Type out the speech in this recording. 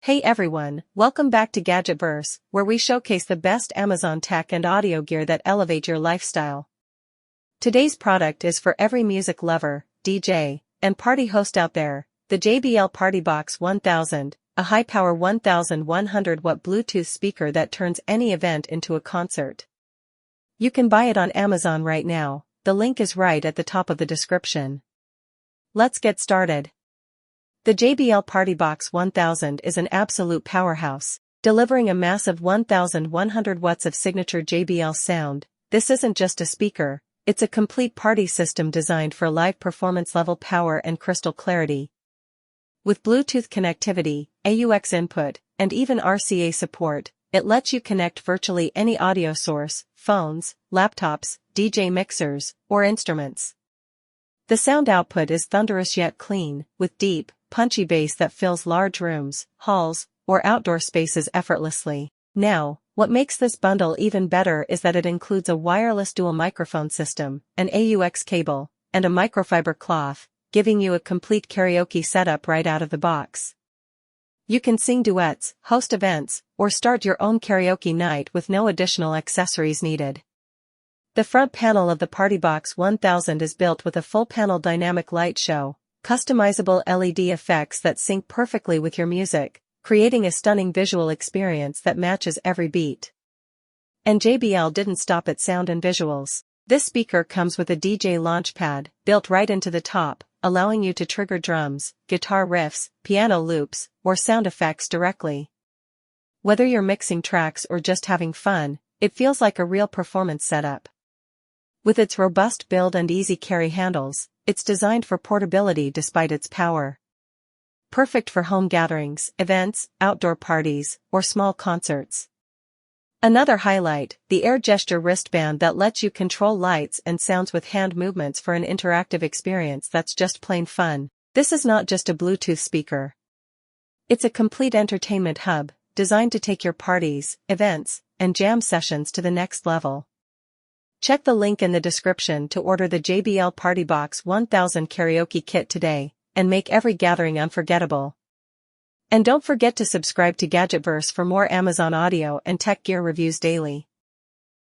Hey everyone, welcome back to Gadgetverse, where we showcase the best Amazon tech and audio gear that elevate your lifestyle. Today's product is for every music lover, DJ, and party host out there, the JBL PartyBox 1000, a high-power 1100-watt Bluetooth speaker that turns any event into a concert. You can buy it on Amazon right now, the link is right at the top of the description. Let's get started. The JBL PartyBox 1000 is an absolute powerhouse, delivering a massive 1100 watts of signature JBL sound. This isn't just a speaker, it's a complete party system designed for live performance-level power and crystal clarity. With Bluetooth connectivity, AUX input, and even RCA support, it lets you connect virtually any audio source, phones, laptops, DJ mixers, or instruments. The sound output is thunderous yet clean, with deep, punchy bass that fills large rooms, halls, or outdoor spaces effortlessly. Now, what makes this bundle even better is that it includes a wireless dual microphone system, an AUX cable, and a microfiber cloth, giving you a complete karaoke setup right out of the box. You can sing duets, host events, or start your own karaoke night with no additional accessories needed. The front panel of the PartyBox 1000 is built with a full-panel dynamic light show, customizable LED effects that sync perfectly with your music, creating a stunning visual experience that matches every beat. And JBL didn't stop at sound and visuals. This speaker comes with a DJ launchpad, built right into the top, allowing you to trigger drums, guitar riffs, piano loops, or sound effects directly. Whether you're mixing tracks or just having fun, it feels like a real performance setup. With its robust build and easy carry handles, it's designed for portability despite its power. Perfect for home gatherings, events, outdoor parties, or small concerts. Another highlight, the air gesture wristband that lets you control lights and sounds with hand movements for an interactive experience that's just plain fun. This is not just a Bluetooth speaker. It's a complete entertainment hub, designed to take your parties, events, and jam sessions to the next level. Check the link in the description to order the JBL PartyBox 1000 karaoke kit today, and make every gathering unforgettable. And don't forget to subscribe to Gadgetverse for more Amazon audio and tech gear reviews daily.